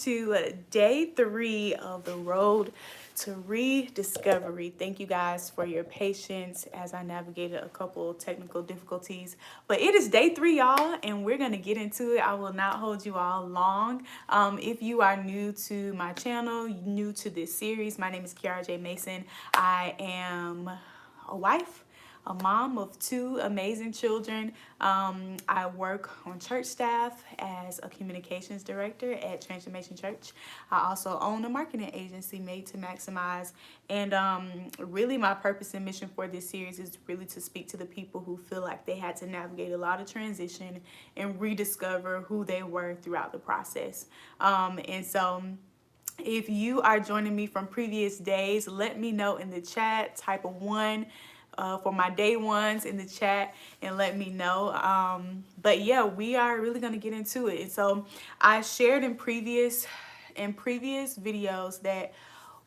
to day 3 of the road to rediscovery. Thank you guys for your patience as I navigated a couple technical difficulties. But it is day 3, y'all, and we're going to get into it. I will not hold you all long. If you are new to my channel, new to this series, my name is Kiara J. Mason. I am a wife, a mom of 2 amazing children. I work on church staff as a communications director at Transformation Church. I also own a marketing agency made to maximize. And really my purpose and mission for this series is really to speak to the people who feel like they had to navigate a lot of transition and rediscover who they were throughout the process. And so if you are joining me from previous days, let me know in the chat, type a 1 for my day ones in the chat and let me know. But yeah, we are really going to get into it. And so I shared in previous videos that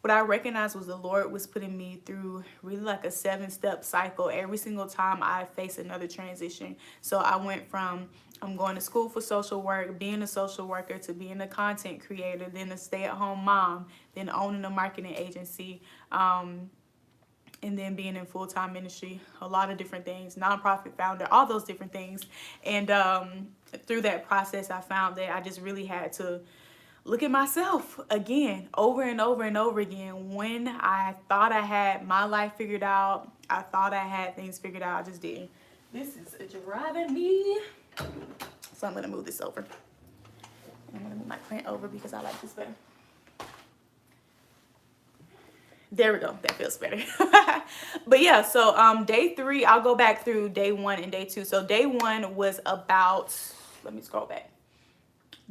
what I recognized was the Lord was putting me through really like a 7-step cycle every single time I face another transition. So I went from I'm going to school for social work, being a social worker, to being a content creator, then a stay-at-home mom, then owning a marketing agency, and then being in full-time ministry, a lot of different things, nonprofit founder, all those different things. And through that process, I found that I just really had to look at myself again, over and over and over again. When I thought I had my life figured out, I thought I had things figured out, I just didn't. This is driving me. So I'm gonna move this over. I'm gonna move my plant over because I like this better. There we go. That feels better. But yeah, so day 3, I'll go back through day 1 and day 2. So day 1 was about, let me scroll back.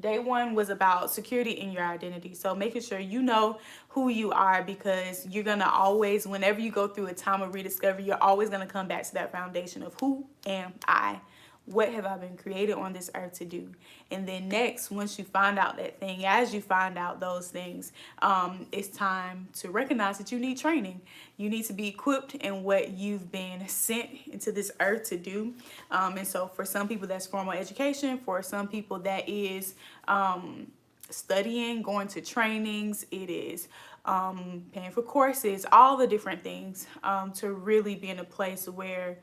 Day 1 was about security in your identity. So making sure you know who you are, because you're going to always, whenever you go through a time of rediscovery, you're always going to come back to that foundation of who am I? What have I been created on this earth to do? And then next, once you find out that thing, as you find out those things, it's time to recognize that you need training. You need to be equipped in what you've been sent into this earth to do. And so for some people, that's formal education. For some people, that is studying, going to trainings. It is paying for courses, all the different things to really be in a place where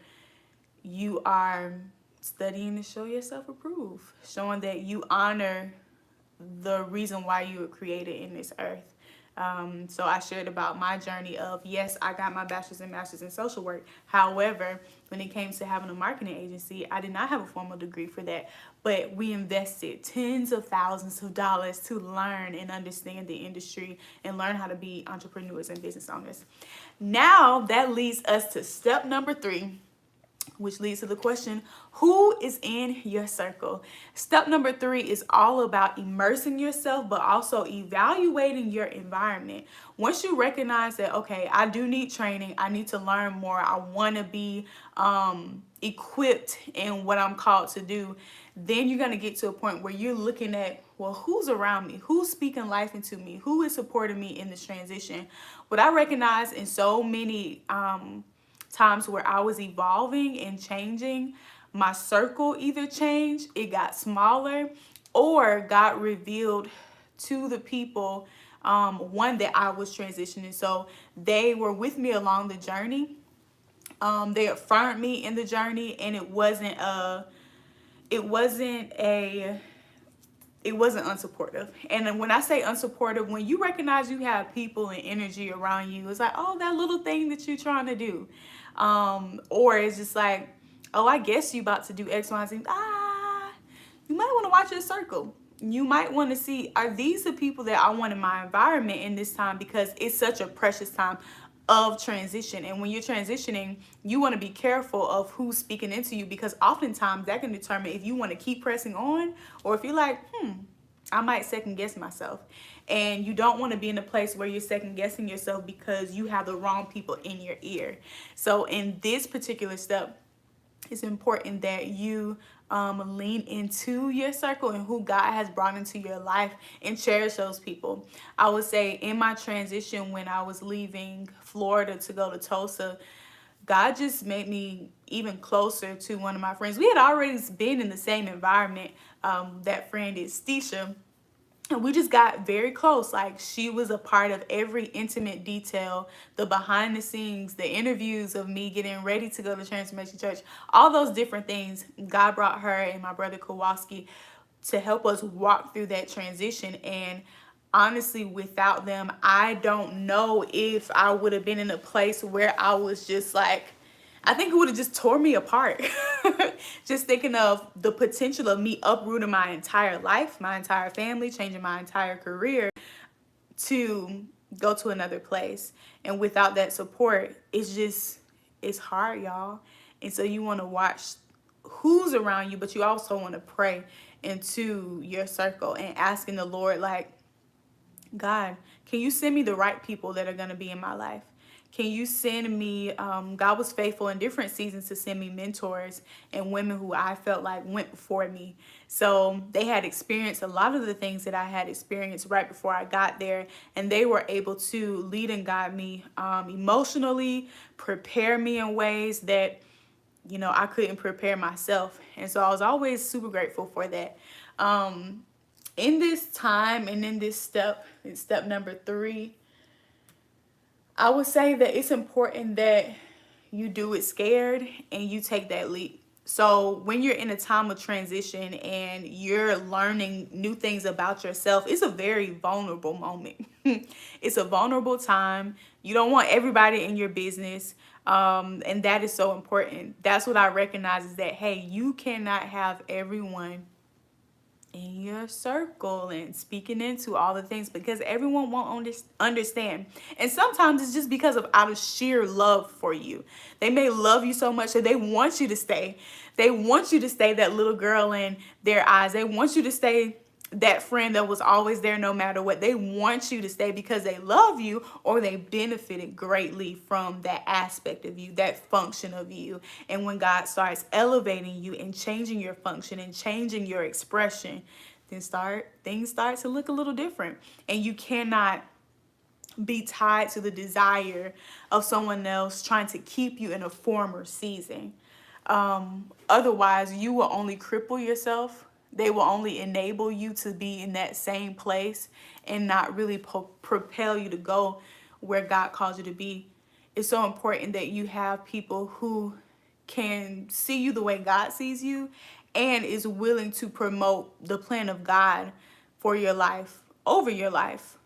you are studying to show yourself approved, showing that you honor the reason why you were created in this earth. So I shared about my journey of, yes, I got my bachelor's and master's in social work. However, when it came to having a marketing agency, I did not have a formal degree for that, but we invested tens of thousands of dollars to learn and understand the industry and learn how to be entrepreneurs and business owners. Now that leads us to step number 3, which leads to the question, who is in your circle? Step number 3 is all about immersing yourself, but also evaluating your environment. Once you recognize that, okay, I do need training, I need to learn more, I want to be equipped in what I'm called to do, then you're going to get to a point where you're looking at, well, who's around me? Who's speaking life into me? Who is supporting me in this transition? What I recognize in so many times where I was evolving and changing, my circle either changed, it got smaller, or got revealed to the people, one, that I was transitioning. So they were with me along the journey. They affirmed me in the journey, and it wasn't unsupportive. And then when I say unsupportive, when you recognize you have people and energy around you, it's like, oh, that little thing that you're trying to do. Or it's just like, oh, I guess you about to do X, Y, and Z. You might want to watch your circle. You might want to see, are these the people that I want in my environment in this time? Because it's such a precious time of transition. And when you're transitioning, you want to be careful of who's speaking into you, because oftentimes that can determine if you want to keep pressing on, or if you're like, I might second guess myself. And you don't want to be in a place where you're second guessing yourself because you have the wrong people in your ear. So in this particular step, it's important that you lean into your circle and who God has brought into your life, and cherish those people. I would say in my transition, when I was leaving Florida to go to Tulsa, God just made me even closer to one of my friends. We had already been in the same environment. That friend is Stisha. And we just got very close. Like, she was a part of every intimate detail, the behind the scenes, the interviews of me getting ready to go to Transformation Church, all those different things. God brought her and my brother Kowalski to help us walk through that transition. And honestly, without them, I don't know if I would have been in a place where I was just like, I think it would have just tore me apart. Just thinking of the potential of me uprooting my entire life, my entire family, changing my entire career to go to another place. And without that support, it's hard, y'all. And so you want to watch who's around you, but you also want to pray into your circle and asking the Lord, like, God, can you send me the right people that are going to be in my life? Can you send me, God was faithful in different seasons to send me mentors and women who I felt like went before me. So they had experienced a lot of the things that I had experienced right before I got there. And they were able to lead and guide me emotionally, prepare me in ways that, I couldn't prepare myself. And so I was always super grateful for that. In this time and in this step, in step number 3, I would say that it's important that you do it scared and you take that leap. So when you're in a time of transition and you're learning new things about yourself, it's a very vulnerable moment. It's a vulnerable time. You don't want everybody in your business. And that is so important. That's what I recognize, is that, hey, you cannot have everyone in your circle and speaking into all the things, because everyone won't understand. And sometimes it's just because of out of sheer love for you. They may love you so much that they want you to stay. They want you to stay that little girl in their eyes. They want you to stay that friend that was always there no matter what. They want you to stay because they love you, or they benefited greatly from that aspect of you, that function of you. And when God starts elevating you and changing your function and changing your expression, then things start to look a little different. And you cannot be tied to the desire of someone else trying to keep you in a former season. Otherwise, you will only cripple yourself. They will only enable you to be in that same place and not really propel you to go where God calls you to be. It's so important that you have people who can see you the way God sees you and is willing to promote the plan of God for your life, over your life.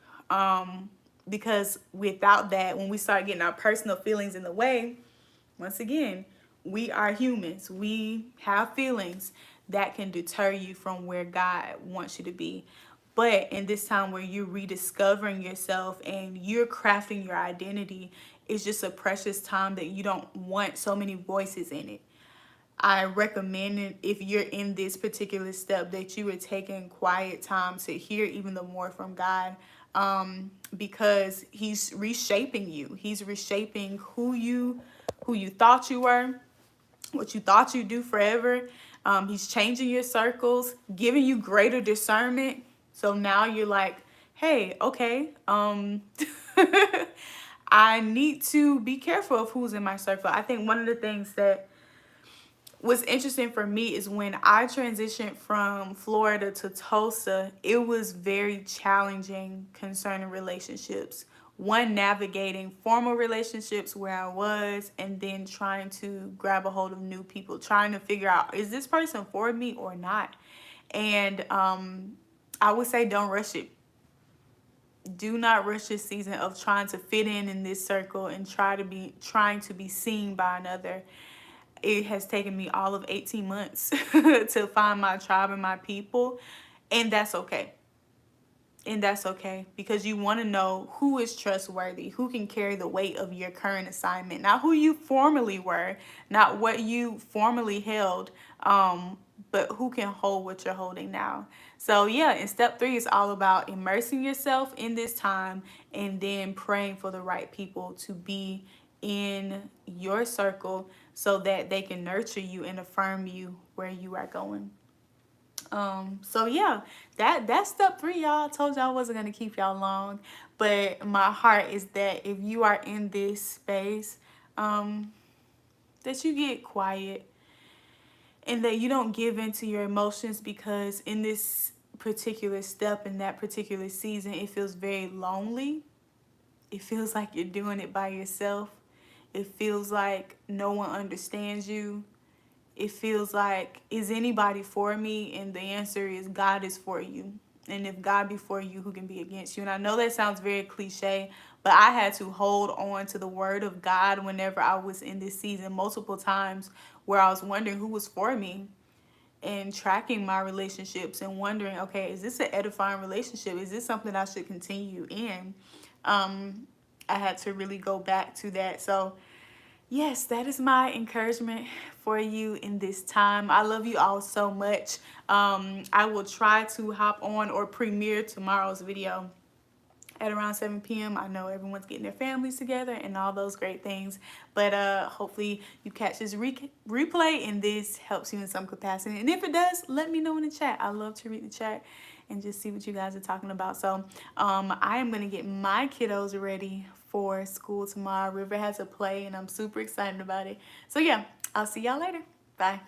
Because without that, when we start getting our personal feelings in the way, once again, we are humans. We have feelings that can deter you from where God wants you to be. But in this time where you're rediscovering yourself and you're crafting your identity, it's just a precious time that you don't want so many voices in it. I recommend it, if you're in this particular step, that you are taking quiet time to hear even the more from God, because he's reshaping you. He's reshaping who you thought you were, what you thought you'd do forever. He's changing your circles, giving you greater discernment. So now you're like, hey, okay, I need to be careful of who's in my circle. I think one of the things that what's interesting for me is when I transitioned from Florida to Tulsa, it was very challenging concerning relationships. One, navigating formal relationships where I was, and then trying to grab a hold of new people, trying to figure out, is this person for me or not? And I would say don't rush it. Do not rush this season of trying to fit in this circle and trying to be seen by another. It has taken me all of 18 months to find my tribe and my people. And that's okay. And that's okay, because you want to know who is trustworthy, who can carry the weight of your current assignment, not who you formerly were, not what you formerly held, but who can hold what you're holding now. So yeah, in step 3, it's all about immersing yourself in this time and then praying for the right people to be in your circle so that they can nurture you and affirm you where you are going. So yeah, that's step 3, y'all. I told y'all I wasn't gonna keep y'all long, but my heart is that if you are in this space, that you get quiet and that you don't give in to your emotions, because in this particular step in that particular season, it feels very lonely. It feels like you're doing it by yourself. It feels like no one understands you. It feels like, is anybody for me? And the answer is God is for you. And if God be for you, who can be against you? And I know that sounds very cliche, but I had to hold on to the word of God whenever I was in this season multiple times, where I was wondering who was for me, and tracking my relationships and wondering, okay, is this an edifying relationship? Is this something I should continue in? I had to really go back to that. So yes, that is my encouragement for you in this time. I love you all so much. I will try to hop on or premiere tomorrow's video at around 7 p.m. I know everyone's getting their families together and all those great things, but hopefully you catch this replay and this helps you in some capacity. And if it does, let me know in the chat. I love to read the chat and just see what you guys are talking about. So I am going to get my kiddos ready for school tomorrow. River has a play and I'm super excited about it. So yeah, I'll see y'all later. Bye.